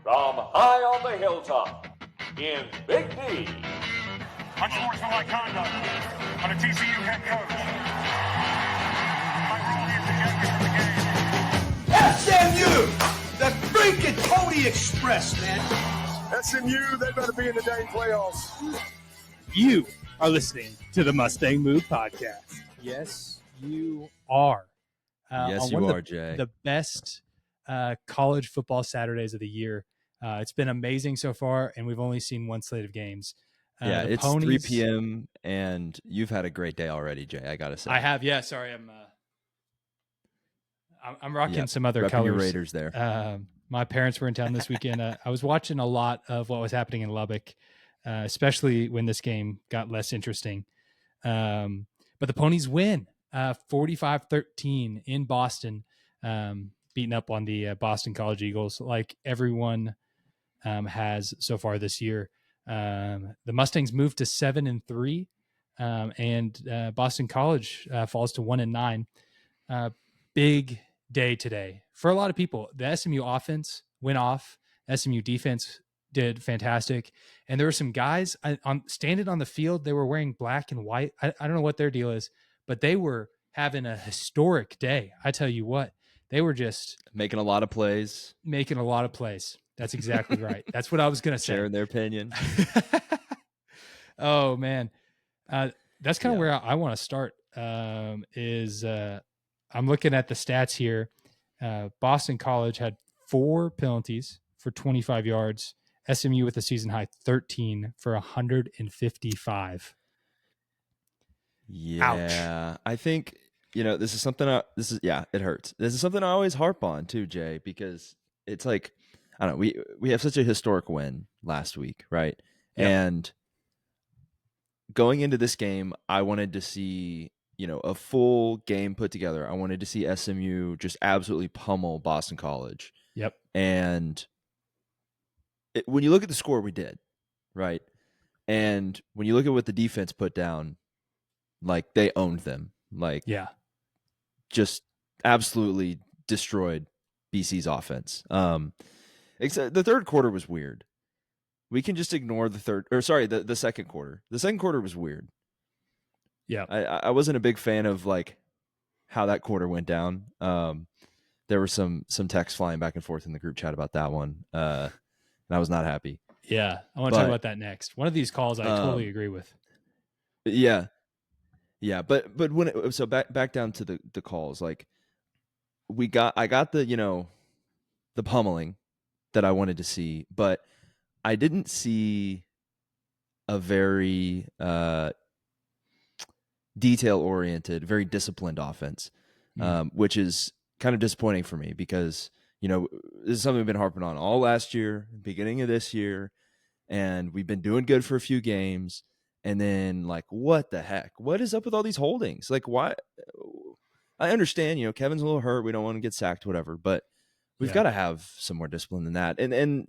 From high on the hilltop in Big D. Unsportsmanlike conduct on a TCU head coach. My rule is ejected from the game. SMU! The freaking Pony Express, man! SMU, they better be in the dang playoffs. You are listening to the Mustang Mood podcast. Yes, you are. Yes, you are, Jay. The best college football Saturdays of the year. It's been amazing so far, and we've only seen one slate of games. It's 3 p.m., and you've had a great day already, Jay, I got to say. I have, yeah. Sorry, I'm rocking some other repping colors. Your Raiders there. My parents were in town this weekend. I was watching a lot of what was happening in Lubbock, especially when this game got less interesting. But the Ponies win 45-13 in Boston, beating up on the Boston College Eagles like everyone has so far this year. The Mustangs moved to 7-3, and Boston College falls to 1-9. Big day today for a lot of people. The SMU offense went off. SMU defense did fantastic, and there were some guys standing on the field. They were wearing black and white. I don't know what their deal is, but they were having a historic day. I tell you what, they were just making a lot of plays. That's exactly right. That's what I was going to say. Sharing their opinion. Oh man. That's kind of where I want to start. I'm looking at the stats here. Boston College had 4 penalties for 25 yards. SMU with a season high 13 for 155. Yeah. Ouch. I think, this is something, it hurts. This is something I always harp on too, Jay, because it's like, I don't know, we have such a historic win last week, right? Yep. And going into this game, I wanted to see, a full game put together. I wanted to see SMU just absolutely pummel Boston College. Yep. And when you look at the score, we did, right? And when you look at what the defense put down, like they owned them. Like, just absolutely destroyed BC's offense. Except the third quarter was weird. We can just ignore the second quarter. The second quarter was weird. Yeah. I wasn't a big fan of like how that quarter went down. There were some texts flying back and forth in the group chat about that one. And I was not happy. Yeah. I want to talk about that next. One of these calls I totally agree with. Yeah. Yeah. But back down to the calls, like I got the pummeling that I wanted to see, but I didn't see a very detail-oriented, very disciplined offense, which is kind of disappointing for me because, this is something we've been harping on all last year, beginning of this year, and we've been doing good for a few games, and then, like, what the heck? What is up with all these holdings? Like, why? I understand, Kevin's a little hurt. We don't want to get sacked, whatever, but we've got to have some more discipline than that. And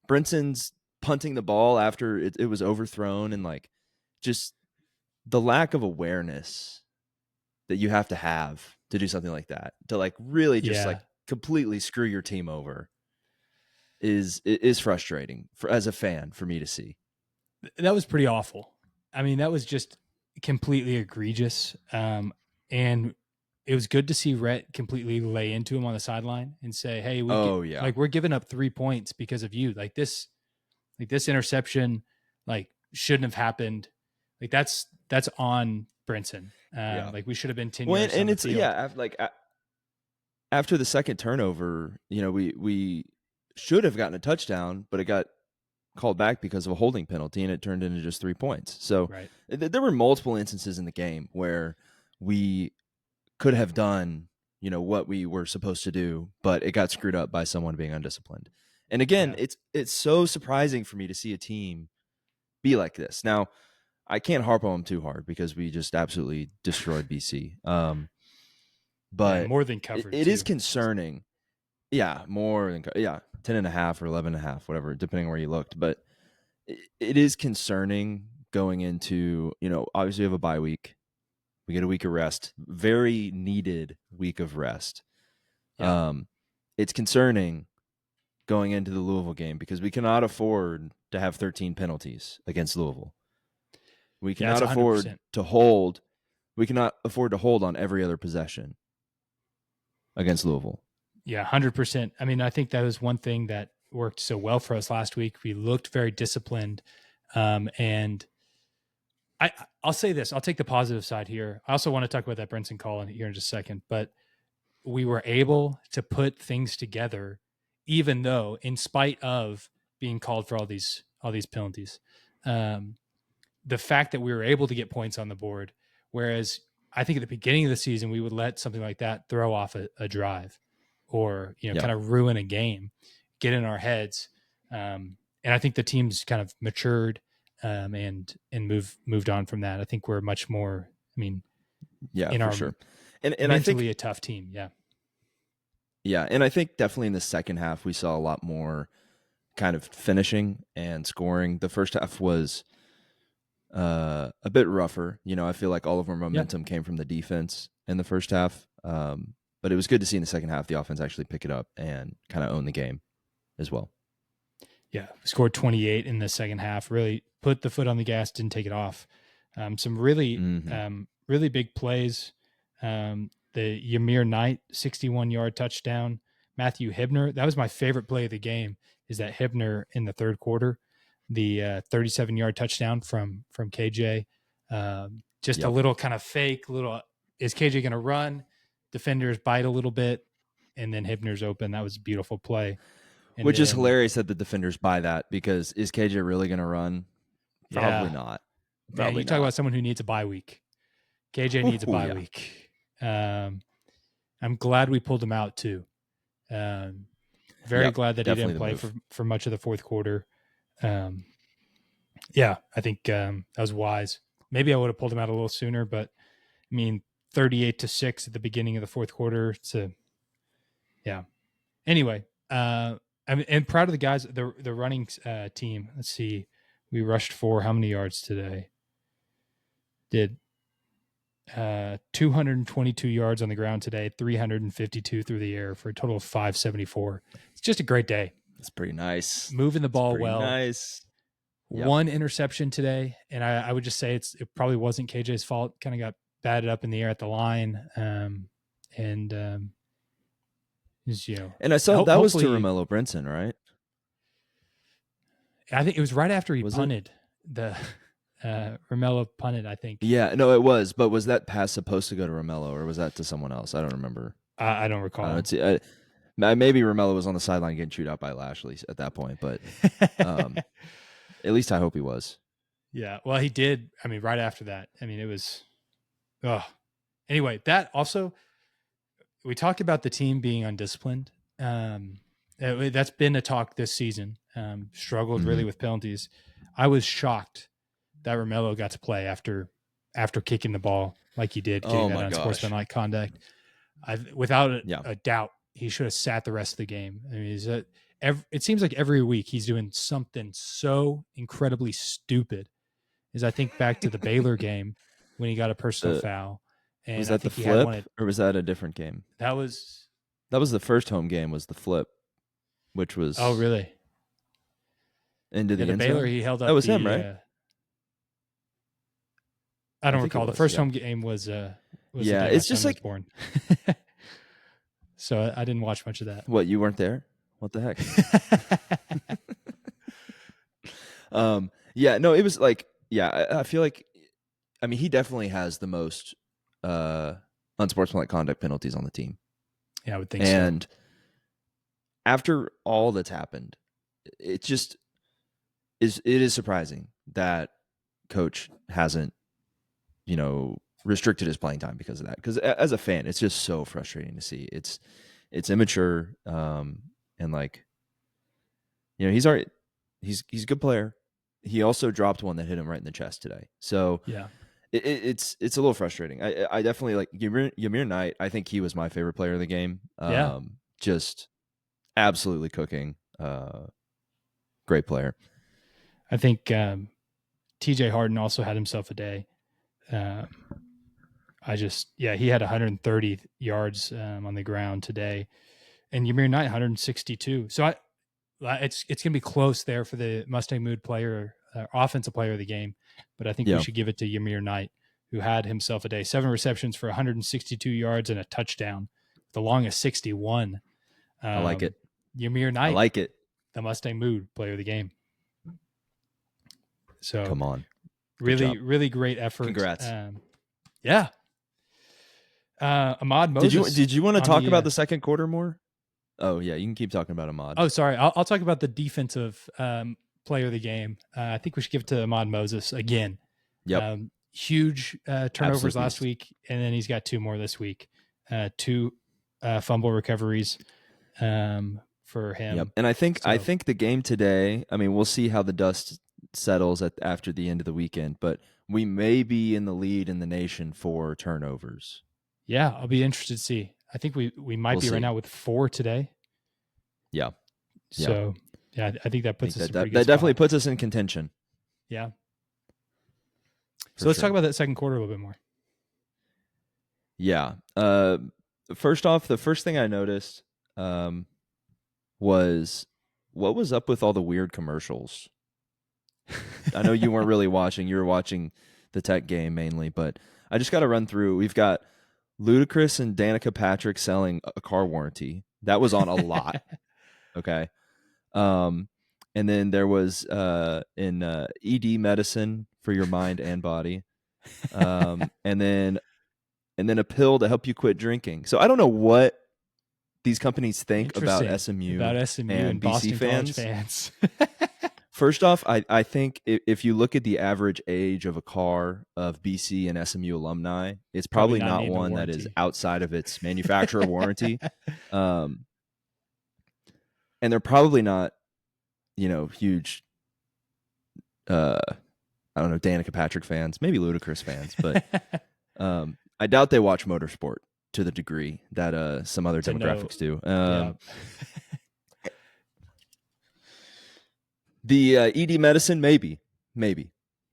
Brinson's punting the ball after it was overthrown, and, like, just the lack of awareness that you have to do something like that, to like really just like completely screw your team over is frustrating as a fan for me to see. That was pretty awful. I mean, that was just completely egregious. And it was good to see Rhett completely lay into him on the sideline and say, hey, we're giving up 3 points because of you. Like this interception, like shouldn't have happened. Like that's on Brinson. Like we should have been 10 yards. And it's after the second turnover, we should have gotten a touchdown, but it got called back because of a holding penalty, and it turned into just 3 points. So there were multiple instances in the game where we could have done, what we were supposed to do, but it got screwed up by someone being undisciplined. And again, it's so surprising for me to see a team be like this. Now, I can't harp on them too hard because we just absolutely destroyed BC. But more than covered. It is concerning. Yeah, more than 10.5 or 11.5, whatever, depending on where you looked. But it is concerning going into, obviously we have a bye week. We get a week of rest, very needed week of rest. Yeah. It's concerning going into the Louisville game because we cannot afford to have 13 penalties against Louisville. We cannot that's afford 100%. to hold. We cannot afford to hold on every other possession against Louisville. Yeah, 100%. I mean, I think that was one thing that worked so well for us last week. We looked very disciplined. And I'll say this. I'll take the positive side here. I also want to talk about that Brinson call here in just a second. But we were able to put things together, even though, in spite of being called for all these penalties. The fact that we were able to get points on the board, whereas I think at the beginning of the season we would let something like that throw off a drive, or kind of ruin a game, get in our heads. And I think the team's kind of matured and moved on from that. I think we're much more. I mean, for sure. And mentally I think a tough team. Yeah, and I think definitely in the second half we saw a lot more kind of finishing and scoring. The first half was a bit rougher. I feel like all of our momentum came from the defense in the first half. But it was good to see in the second half the offense actually pick it up and kind of own the game as well. Yeah, we scored 28 in the second half. Really put the foot on the gas, didn't take it off. Some really big plays. The Ymir Knight 61-yard touchdown. Matthew Hibner, that was my favorite play of the game, is that Hibner in the third quarter, the 37-yard touchdown from KJ. Just a little kind of fake, is KJ going to run? Defenders bite a little bit, and then Hibner's open. That was a beautiful play. And which is hilarious that the defenders buy that, because is KJ really going to run? Probably not. Man, you talk about someone who needs a bye week. KJ needs a bye week. I'm glad we pulled him out too. Very glad that he didn't play for much of the fourth quarter. I think that was wise. Maybe I would have pulled him out a little sooner, but I mean, 38-6 at the beginning of the fourth quarter. Anyway, I'm proud of the guys, the running team. Let's see. We rushed for how many yards today? Did 222 yards on the ground today, 352 through the air for a total of 574. It's just a great day. That's pretty nice. Moving the ball well. Nice. Yep. One interception today, and I would just say it probably wasn't KJ's fault. Kind of got batted up in the air at the line, and and I saw that was to Romello Brinson, right? I think it was right after he punted. The Romello punted, I think. Yeah, no, it was. But was that pass supposed to go to Romello, or was that to someone else? I don't remember. I don't recall. Maybe Romello was on the sideline getting chewed out by Lashley at that point, but at least I hope he was. Yeah, well, he did. I mean, right after that. I mean, it was. Anyway, that also, we talked about the team being undisciplined. That's been a talk this season. Struggled really with penalties. I was shocked that Romello got to play after kicking the ball like he did, getting that unsportsmanlike conduct. Without a doubt, he should have sat the rest of the game. I mean, it seems like every week he's doing something so incredibly stupid. As I think back to the Baylor game when he got a personal foul. And was that the flip, or was that a different game? That was the first home game, was the flip, which was really into the end zone? Baylor. He held up. That was him, right? I don't recall. The first home game was it's just like born. So I didn't watch much of that. What, you weren't there? What the heck? No, it was like, I feel like, I mean, he definitely has the most unsportsmanlike conduct penalties on the team. Yeah, I would think so. And after all that's happened, it just it is surprising that coach hasn't, restricted his playing time because of that. Because as a fan, it's just so frustrating to see. It's immature, and like, he's a good player. He also dropped one that hit him right in the chest today. So it's a little frustrating. I definitely like Ymir Knight. I think he was my favorite player of the game. Just absolutely cooking. Great player. I think TJ Harden also had himself a day. He had 130 yards on the ground today, and Ymir Knight 162. So it's going to be close there for the Mustang Mood player, offensive player of the game. But I think we should give it to Ymir Knight, who had himself a day. 7 receptions for 162 yards and a touchdown. The longest 61. I like it. Ymir Knight. I like it. The Mustang Mood player of the game. So come on. Really great effort. Congrats. Yeah. Ahmad Moses. Did you want to talk about the second quarter more? Oh yeah, you can keep talking about Ahmad. Oh, sorry. I'll talk about the defensive player of the game. I think we should give it to Ahmad Moses again. Yep. Huge turnovers Absolute last beast. week, and then he's got 2 more this week. 2 fumble recoveries for him. Yep. And I think the game today, I mean, we'll see how the dust settles after the end of the weekend, but we may be in the lead in the nation for turnovers. Yeah, I'll be interested to see. I think we might be right now with 4 today. Yeah. So yeah, I think that puts us in a pretty good that definitely spot. puts us in contention. Yeah. So let's talk about that second quarter a little bit more. Yeah. First off, the first thing I noticed was what was up with all the weird commercials. I know you weren't really watching. You were watching the Tech game mainly, but I just got to run through. We've got Ludacris and Danica Patrick selling a car warranty. That was on a lot. Okay. And then there was in ED medicine for your mind and body. And then a pill to help you quit drinking. So I don't know what these companies think about SMU and BC Boston fans. fans. First off, I think if you look at the average age of a car of BC and SMU alumni, it's probably not one that is outside of its manufacturer warranty. And they're probably not, huge, I don't know, Danica Patrick fans, maybe Ludacris fans, but I doubt they watch motorsport to the degree that some other demographics do. The ED medicine, maybe.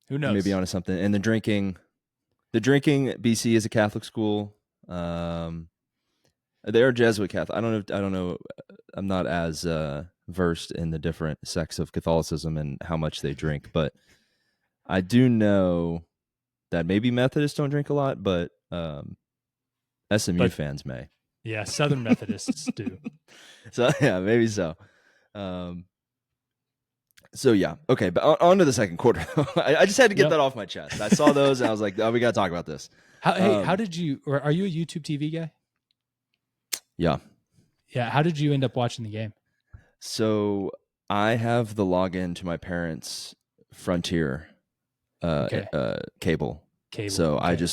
Who knows? Maybe onto something. And the drinking, BC is a Catholic school. They're Jesuit Catholic. I don't know. I'm not as versed in the different sects of Catholicism and how much they drink, but I do know that maybe Methodists don't drink a lot, but SMU fans may. Yeah, Southern Methodists do. So yeah, maybe so. So yeah, okay, but on to the second quarter. I just had to get that off my chest. I saw those and I was like, oh, we got to talk about this. How did you, or are you a YouTube TV guy? Yeah. Yeah, how did you end up watching the game? So I have the login to my parents' Frontier cable. So okay.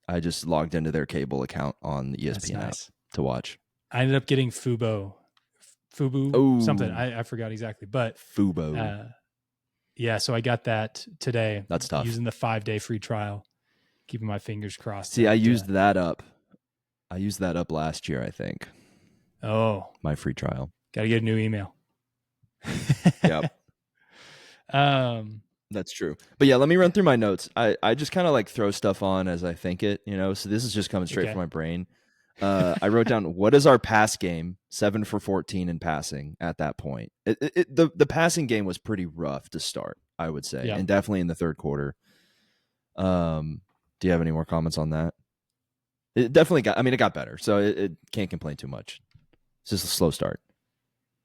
I just logged into their cable account on the ESPN app to watch. I ended up getting Fubo something. I forgot exactly, but Fubo. Yeah, so I got that today. That's tough. Using the 5-day free trial, keeping my fingers crossed. See, I used that up. I used that up last year, I think. Oh, my free trial. Got to get a new email. Yep. That's true. But yeah, let me run through my notes. I just kind of like throw stuff on as I think it, so this is just coming straight from my brain. I wrote down, what is our pass game? 7 for 14 in passing at that point. The passing game was pretty rough to start, I would say, and definitely in the third quarter. Do you have any more comments on that? It definitely it got better, so it can't complain too much. It's just a slow start.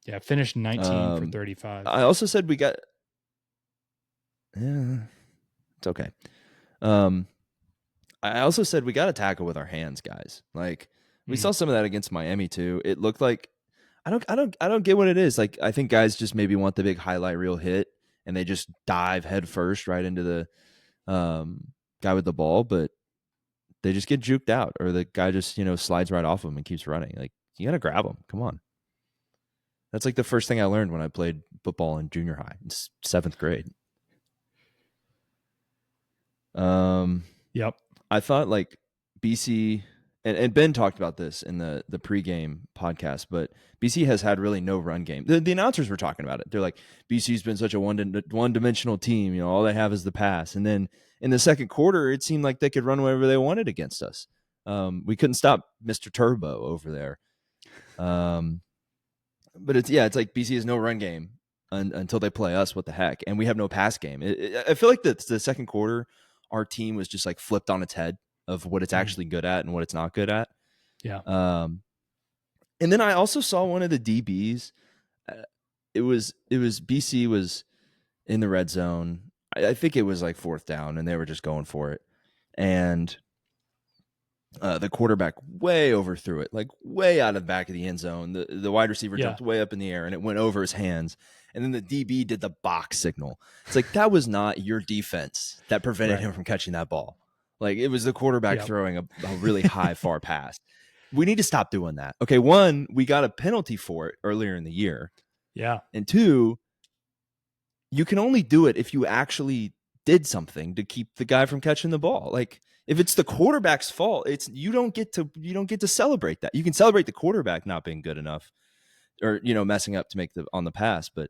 Yeah, finished 19 for 35. I also said we got... Yeah, it's okay. I also said we got to tackle with our hands, guys. Like we saw some of that against Miami too. It looked like I don't get what it is. Like I think guys just maybe want the big highlight reel hit and they just dive head first right into the guy with the ball, but they just get juked out, or the guy just slides right off them and keeps running. Like you got to grab them. Come on. That's like the first thing I learned when I played football in junior high, in 7th grade. Yep. I thought like BC and Ben talked about this in the pregame podcast, but BC has had really no run game. The announcers were talking about it. They're like, BC's been such a one-dimensional team. All they have is the pass. And then in the second quarter, it seemed like they could run wherever they wanted against us. We couldn't stop Mr. Turbo over there. but it's like BC has no run game until they play us. What the heck? And we have no pass game. I feel like the second quarter, our team was just like flipped on its head of what it's actually good at and what it's not good at. Yeah. And then I also saw one of the DBs. It was BC was in the red zone. I think it was like fourth down, and they were just going for it. And the quarterback way overthrew it, like way out of the back of the end zone. The wide receiver jumped way up in the air, and it went over his hands. And then the DB did the box signal. It's like, that was not your defense that prevented him from catching that ball. Like, it was the quarterback throwing a really high, far pass. We need to stop doing that. Okay, one, we got a penalty for it earlier in the year. Yeah. And two, you can only do it if you actually did something to keep the guy from catching the ball. Like, if it's the quarterback's fault, you don't get to celebrate that. You can celebrate the quarterback not being good enough, or messing up to make on the pass, but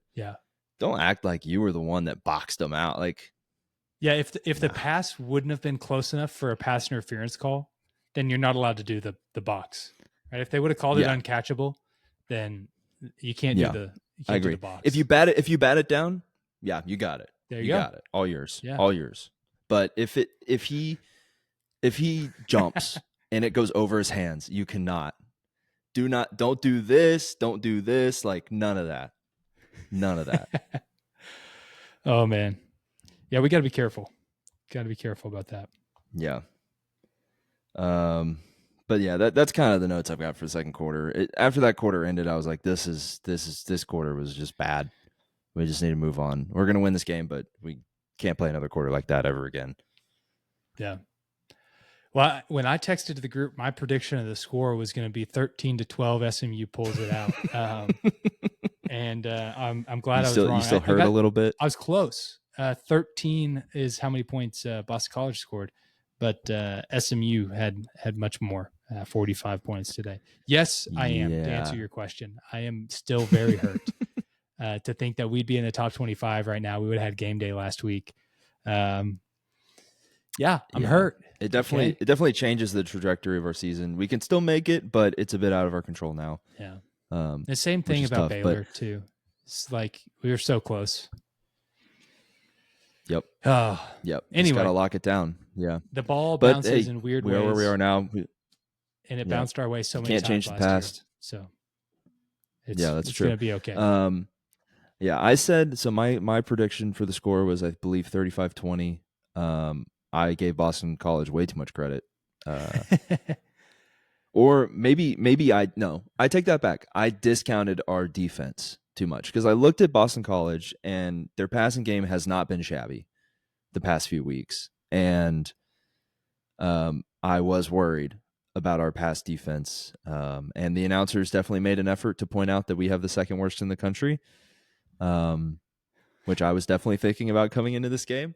don't act like you were the one that boxed them out. Like, if the pass wouldn't have been close enough for a pass interference call, then you're not allowed to do the box. Right? If they would have called it uncatchable, then you can't do the. I agree. Do the box. If you bat it down, you got it. There you go. Got it. All yours. Yeah. All yours. But if he jumps and it goes over his hands, you cannot. Don't do this. Don't do this. Like, none of that. None of that. Oh man. Yeah, we got to be careful. Got to be careful about that. Yeah. But yeah, that's kind of the notes I've got for the second quarter. After that quarter ended, I was like, this quarter was just bad. We just need to move on. We're going to win this game, but we can't play another quarter like that ever again. Yeah. Well, when I texted to the group, my prediction of the score was going to be 13-12. SMU pulls it out. And I'm glad I was wrong. You still hurt a little bit? I was close. 13 is how many points Boston College scored, but SMU had much more, 45 points today. Yes, I am, to answer your question. I am still very hurt to think that we'd be in the top 25 right now. We would have had game day last week. I'm hurt. It definitely changes the trajectory of our season. We can still make it, but it's a bit out of our control now. Yeah. The same thing about tough, Baylor too. It's like we were so close. Yep. Anyway, just gotta lock it down. Yeah. The ball bounces in weird ways. We are where we are now, and it bounced our way so many times. Can't change the past. Year, so that's true. It's gonna be okay. I said so. My prediction for the score was, I believe, 35-20. I gave Boston College way too much credit. Or maybe I take that back. I discounted our defense too much because I looked at Boston College and their passing game has not been shabby the past few weeks. And I was worried about our pass defense. And the announcers definitely made an effort to point out that we have the second worst in the country, which I was definitely thinking about coming into this game.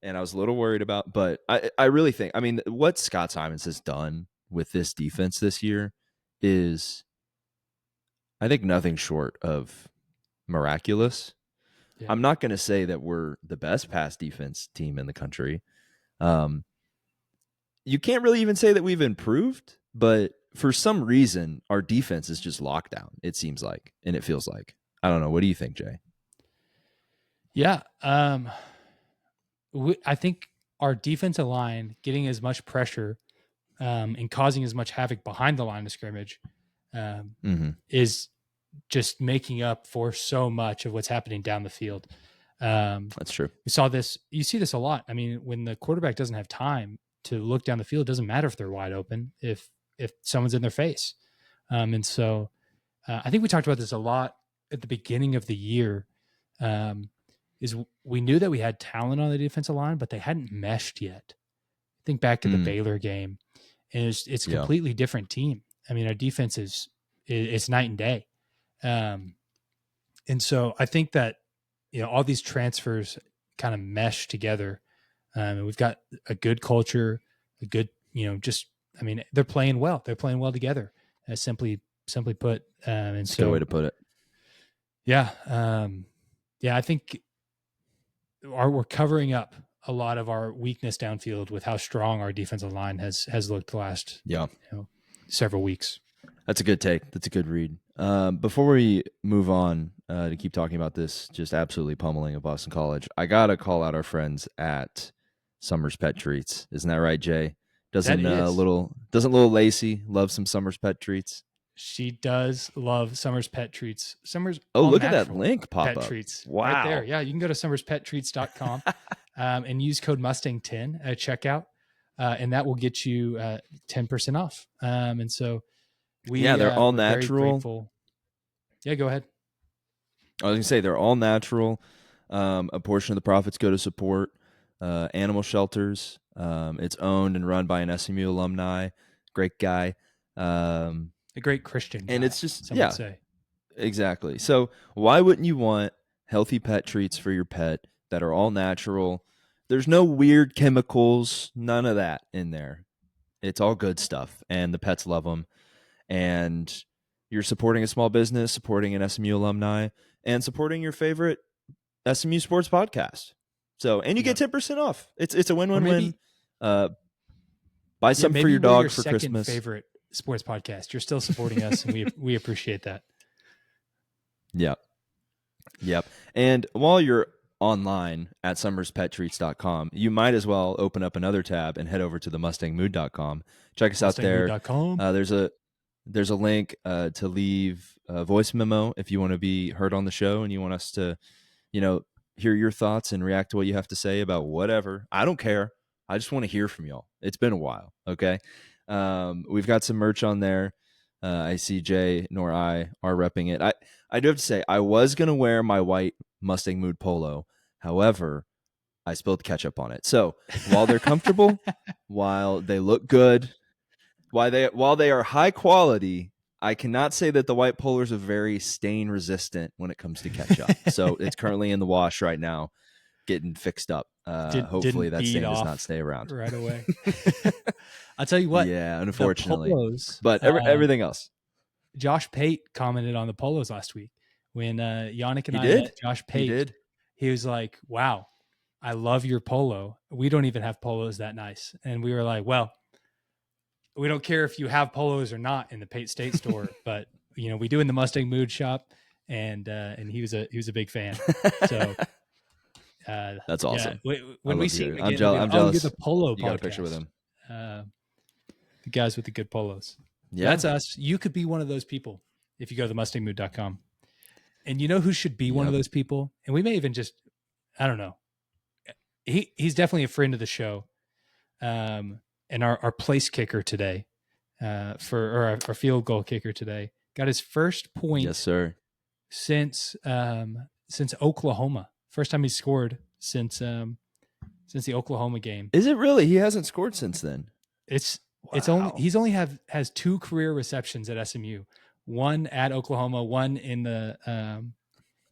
And I was a little worried about, but I really think, what Scott Simons has done with this defense this year is, I think, nothing short of miraculous. Yeah. I'm not going to say that we're the best pass defense team in the country. You can't really even say that we've improved, but for some reason, our defense is just locked down, it seems like, and it feels like. I don't know. What do you think, Jay? Yeah. I think our defensive line getting as much pressure and causing as much havoc behind the line of scrimmage is just making up for so much of what's happening down the field. That's true. You see this a lot. I mean, when the quarterback doesn't have time to look down the field, it doesn't matter if they're wide open, if someone's in their face. And so I think we talked about this a lot at the beginning of the year. Is we knew that we had talent on the defensive line, but they hadn't meshed yet. Think back to the Baylor game, and it's a completely different team. I mean, our defense it's night and day. And so I think that, all these transfers kind of mesh together. And we've got a good culture, a good, they're playing well. They're playing well together, simply put. And that's a good way to put it. Yeah. I think we're covering up a lot of our weakness downfield with how strong our defensive line has looked the last several weeks. That's a good take. That's a good read. Before we move on to keep talking about this, just absolutely pummeling of Boston College, I gotta call out our friends at Summers Pet Treats. Isn't that right, Jay? Doesn't That is. little Lacey love some Summers Pet Treats? She does love Summer's Pet Treats. Summer's Oh, all look at that natural link pop pet up. treats Wow. right there. Yeah, you can go to summerspetTreats.com and use code Mustang10 at checkout, and that will get you 10% off. And so they're all we're very natural. grateful. Yeah, go ahead. I was gonna say they're all natural. A portion of the profits go to support animal shelters. It's owned and run by an SMU alumni. Great guy. A great Christian guy, And it's just some would say. Exactly. So why wouldn't you want healthy pet treats for your pet that are all natural? There's no weird chemicals, none of that in there. It's all good stuff, and the pets love them. And you're supporting a small business, supporting an SMU alumni, and supporting your favorite SMU sports podcast. So, and you get 10% off. It's a win-win-win. Buy something for your maybe we're dog for second Christmas. favorite sports podcast. You're still supporting us, and we appreciate that. Yep. And while you're online at summerspetTreats.com, you might as well open up another tab and head over to the mustangmood.com. Check us out there. There's a link to leave a voice memo if you want to be heard on the show and you want us to, hear your thoughts and react to what you have to say about whatever. I don't care. I just want to hear from y'all. It's been a while. Okay. We've got some merch on there. I see Jay nor I are repping it. I do have to say, I was going to wear my white Mustang Mood polo. However, I spilled ketchup on it. So while they're comfortable, while they look good, while they are high quality, I cannot say that the white polos are very stain resistant when it comes to ketchup. So it's currently in the wash right now, getting fixed up. Hopefully that stain does not stay around right away. I'll tell you what. Yeah, unfortunately. Polos, but everything else. Josh Pate commented on the polos last week when Yannick and I did? met Josh Pate. He was like, "Wow, I love your polo. We don't even have polos that nice." And we were like, "Well, we don't care if you have polos or not in the Pate State store, but we do in the Mustang Mood shop." And he was a big fan. So that's awesome. Yeah, when we see him again, I'm jealous. You're the polo you podcast. got a picture with him. The guys with the good polos. Yeah, that's us. You could be one of those people if you go to themustangmood.com. And you know who should be one of those people? And we may even just, I don't know. He's definitely a friend of the show. And our place kicker today, our field goal kicker today, got his first point. Yes, sir. Since Oklahoma. First time he scored since the Oklahoma game. Is it really? He hasn't scored since then. He's only has 2 career receptions at SMU. One at Oklahoma, one in the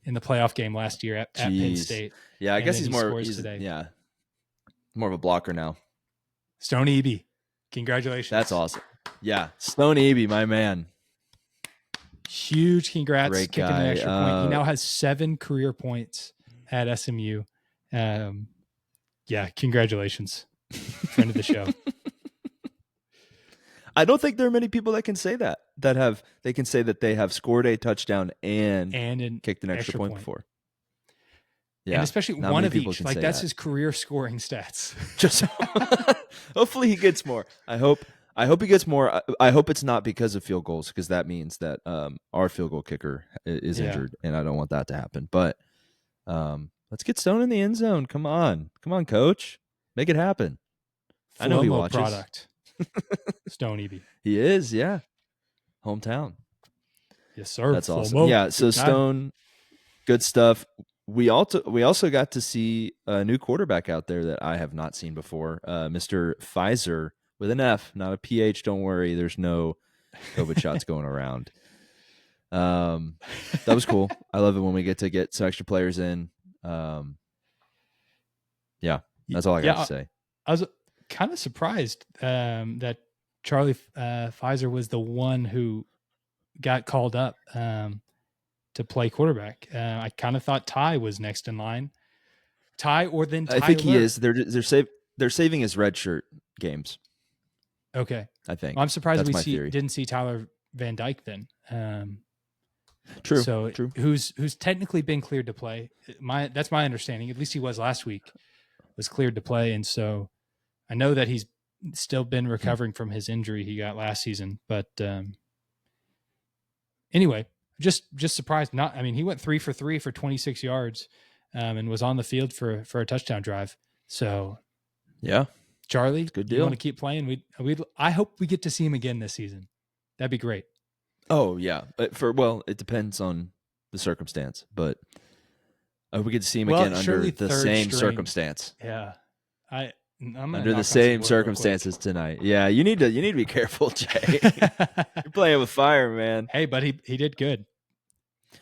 playoff game last year at Penn State. Yeah, I guess he's more of a blocker now. Stone Eby, congratulations! That's awesome. Yeah, Stone Eby, my man. Huge congrats! Great kicking guy. An extra point. He now has 7 career points at SMU. Congratulations, friend of the show. I don't think there are many people that can say that they can say that they have scored a touchdown and kicked an extra point before. Yeah, and especially one of each. Like that's his career scoring stats. Just hopefully he gets more. I hope he gets more. I hope it's not because of field goals, because that means that our field goal kicker is injured, and I don't want that to happen. But let's get Stone in the end zone. Come on, coach, make it happen. I know he watches. Product. Stone Eby. He is, yeah. Hometown. Yes, sir. That's awesome. Yeah, so Stone, good stuff. We also got to see a new quarterback out there that I have not seen before, Mr. Pfizer with an F, not a PH. Don't worry, there's no COVID shots going around. That was cool. I love it when we get some extra players in. That's all I got to say. I was kind of surprised that Charlie Pfizer was the one who got called up to play quarterback. I kind of thought Ty was next in line. Ty or then Tyler. I think he is. They're saving his red shirt games. Okay. I think. Well, I'm surprised didn't see Tyler Van Dyke then. True. So True. who's technically been cleared to play. That's my understanding. At least he was last week, was cleared to play. And so I know that he's still been recovering from his injury he got last season. But anyway, just surprised. He went 3 for 3 for 26 yards and was on the field for a touchdown drive. So yeah, Charlie, good you deal. want to keep playing? I hope we get to see him again this season. That'd be great. Oh yeah, but it depends on the circumstance, but we get to see him again under the same circumstance. Yeah, I'm under the same circumstances tonight. Yeah, you need to be careful, Jay. You're playing with fire, man. Hey, but he did good.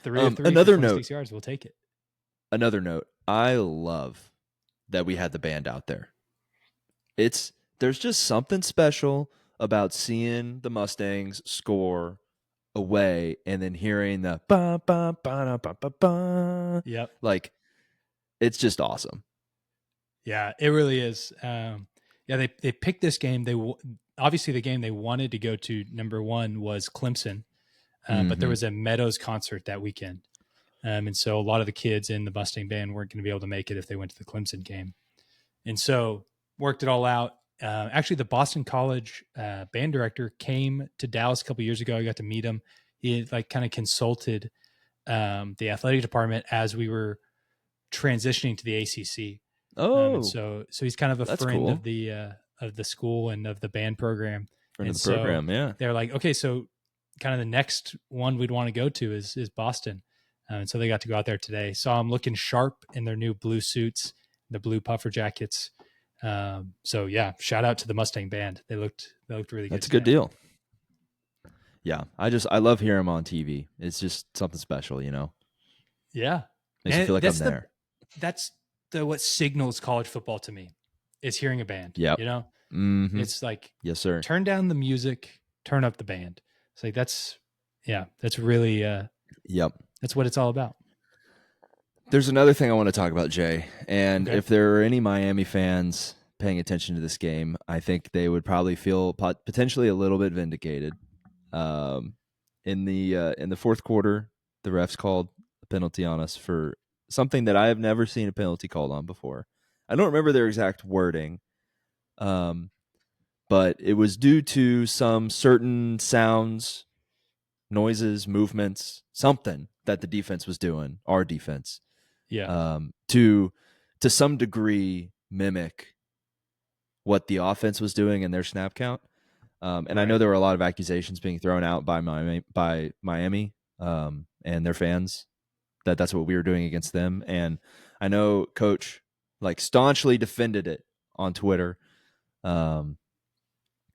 3 of 3 another for 26 note. yards. We'll take it. Another note. I love that we had the band out there. There's just something special about seeing the Mustangs score away and then hearing the ba ba ba ba ba ba. Yep. Like, it's just awesome. Yeah, it really is. They picked this game. Obviously the game they wanted to go to, number one, was Clemson, but there was a Meadows concert that weekend, and so a lot of the kids in the Mustang band weren't going to be able to make it if they went to the Clemson game, and so worked it all out. Actually, the Boston College band director came to Dallas a couple years ago. I got to meet him. He kind of consulted the athletic department as we were transitioning to the ACC. So he's kind of a friend of the school and of the band program. Yeah. They're like, okay, so kind of the next one we'd want to go to is Boston. And so they got to go out there today. Saw them looking sharp in their new blue suits, the blue puffer jackets. So yeah, shout out to the Mustang band. They looked really good. That's a good deal. Yeah. I love hearing them on TV. It's just something special, you know? Yeah. Makes me feel like I'm there. That's what signals college football to me is hearing a band. Yeah. You know, It's like, yes, sir. Turn down the music, turn up the band. It's like, that's really, yep. That's what it's all about. There's another thing I want to talk about, Jay. And if there are any Miami fans paying attention to this game, I think they would probably feel potentially a little bit vindicated. In the fourth quarter, the refs called a penalty on us for something that I have never seen a penalty called on before. I don't remember their exact wording, but it was due to some certain sounds, noises, movements, something that the defense was doing, our defense. Yeah. To some degree mimic what the offense was doing in their snap count. And I know there were a lot of accusations being thrown out by Miami and their fans that's what we were doing against them. And I know Coach staunchly defended it on Twitter.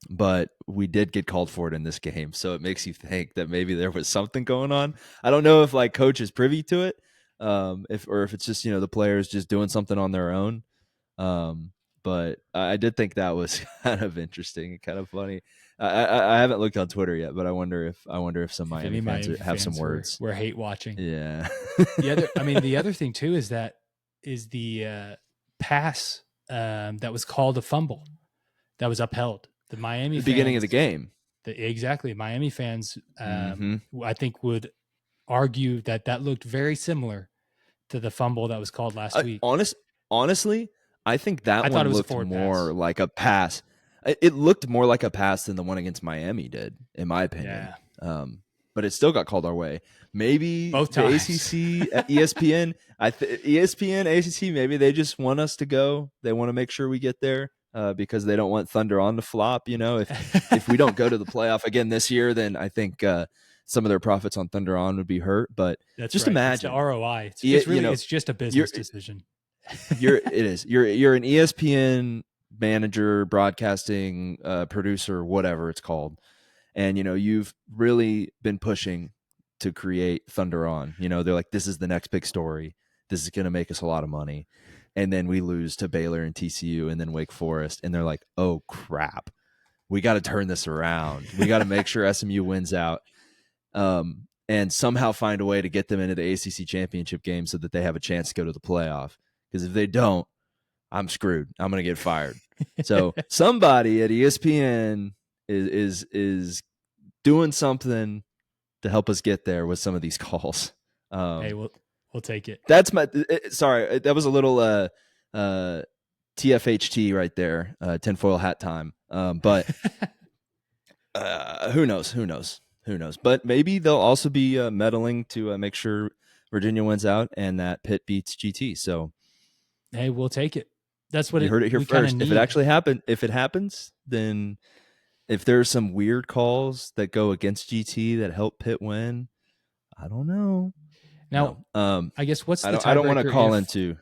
But we did get called for it in this game. So it makes you think that maybe there was something going on. I don't know if Coach is privy to it. If it's just, the players just doing something on their own. But I did think that was kind of interesting and kind of funny. I haven't looked on Twitter yet, but I wonder if some Miami fans have some words. We're hate watching. Yeah. The other thing too is the pass that was called a fumble that was upheld. The Miami beginning of the game. Exactly. Miami fans, I think, would argue that looked very similar to the fumble that was called last week. Honestly, I think that one looked more like a pass. It looked more like a pass than the one against Miami did, in my opinion. Yeah. But it still got called our way. Maybe both the times. ACC, ESPN, ESPN, ACC, maybe they just want us to go. They want to make sure we get there. Because they don't want Thunder on to flop. If we don't go to the playoff again this year, then I think some of their profits on Thunder on would be hurt. But imagine it's the ROI. It's just a business decision. You're an ESPN manager, broadcasting producer, whatever it's called, and you've really been pushing to create Thunder on. They're like, this is the next big story. This is going to make us a lot of money. And then we lose to Baylor and TCU and then Wake Forest. And they're like, oh, crap. We got to turn this around. We got to make sure SMU wins out and somehow find a way to get them into the ACC championship game so that they have a chance to go to the playoff. Because if they don't, I'm screwed. I'm going to get fired. So somebody at ESPN is doing something to help us get there with some of these calls. Hey, we'll take it. That's my sorry. That was a little TFHT right there, tinfoil hat time. But who knows? But maybe they'll also be meddling to make sure Virginia wins out and that Pitt beats GT. So hey, we'll take it. That's what you heard it here we first. kinda If it need. actually happens, then if there's some weird calls that go against GT that help Pitt win, I don't know. Now, No. I guess what's the I don't want to tiebreaker call if- into.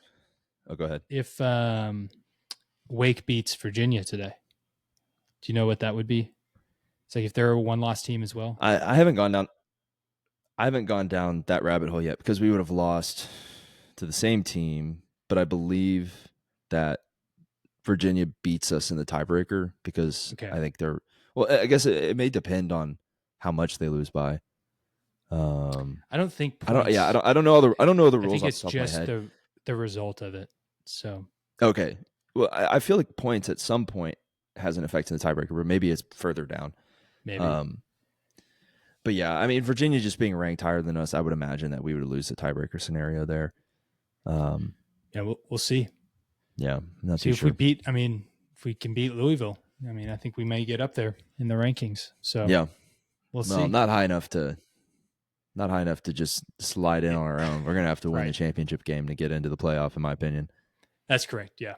Oh, go ahead. if Wake beats Virginia today? Do you know what that would be? It's like if they're a one-loss team as well. I haven't gone down. I haven't gone down that rabbit hole yet because we would have lost to the same team, but I believe that Virginia beats us in the tiebreaker because Okay. I think they're. Well, I guess it may depend on how much they lose by. I don't think. I don't. points- Yeah, I don't know the. I don't know the I rules think off it's the top of my just head. the result of it. So Okay. Well, I feel like points at some point has an effect in the tiebreaker, but maybe it's further down. maybe. But yeah, I mean, Virginia just being ranked higher than us, I would imagine that we would lose the tiebreaker scenario there. Yeah, we'll see. Yeah, I'm not See too if sure. if we can beat Louisville. I mean, I think we may get up there in the rankings. So Yeah, we'll see. well, not high enough to just slide in on our own. We're gonna have to win a Right. championship game to get into the playoff, in my opinion. That's correct. Yeah.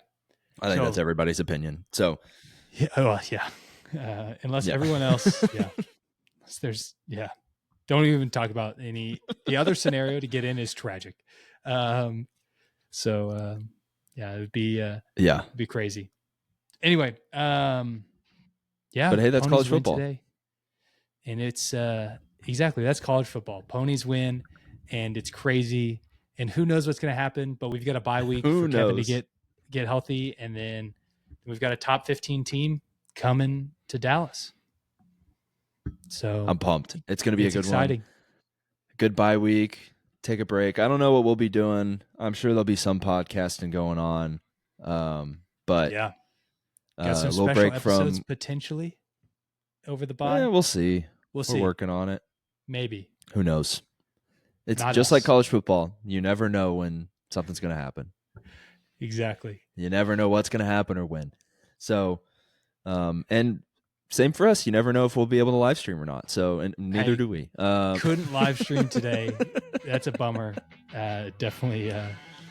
I think So- that's everybody's opinion. So Yeah. Well, yeah. Unless Yeah. everyone else, yeah. Unless there's, yeah. Don't even talk about any. The other scenario to get in is tragic. Yeah, it would be yeah, it'd be crazy. Anyway, yeah. But hey, that's Ponies college win football. today. And it's exactly that's college football. Ponies win, and it's crazy. And who knows what's going to happen? But we've got a bye week Who for Kevin to knows? get healthy, and then we've got a top 15 team coming to Dallas. So I'm pumped. It's gonna be a it's good exciting. one. Good bye week. Take a break. I don't know what we'll be doing. I'm sure there'll be some podcasting going on. But Yeah, got a some little special break episodes from. potentially over the bye. We'll see. We'll We're see. working on it. Maybe. Who knows? It's Not just like us. college football. You never know when something's going to happen. Exactly. You never know what's going to happen or when. So, and same for us. You never know if we'll be able to live stream or not. So, and neither Hey, do we. Couldn't live stream today. That's a bummer. Definitely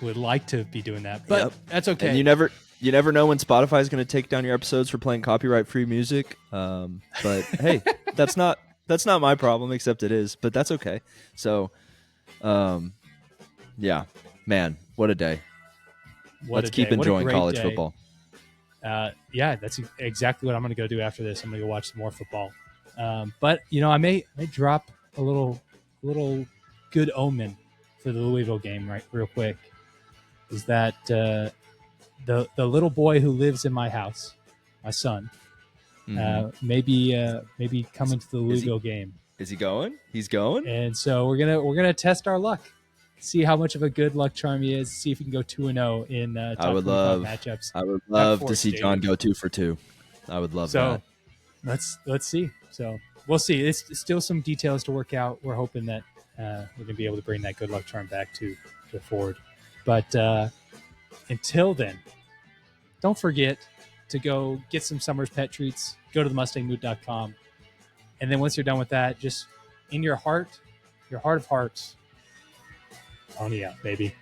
would like to be doing that, but Yep. that's okay. And you never know when Spotify is going to take down your episodes for playing copyright-free music. But hey, that's not my problem, except it is. But that's okay. So, yeah, man, what a day. What Let's a keep day. What a enjoying great college day. football. Yeah, that's exactly what I'm going to go do after this. I'm going to go watch some more football. But I may drop a little good omen for the Louisville game real quick. Is that the little boy who lives in my house, my son, Mhm. maybe coming to the Louisville game, Is he going? He's going? and so we're gonna test our luck, see how much of a good luck charm he is, see if he can go 2-0 in top I would 25 love matchups. I would love to Forest see John Stadium. go 2 for 2. I would love So that. let's see. So we'll see. It's still some details to work out. We're hoping that we're gonna be able to bring that good luck charm back to Ford. But until then, don't forget to go get some Summer's Pet Treats. Go to the MustangMood.com. And then once you're done with that, just in your heart of hearts, pony up, baby.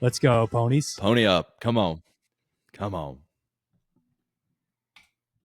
Let's go, ponies. Pony up. Come on. Come on.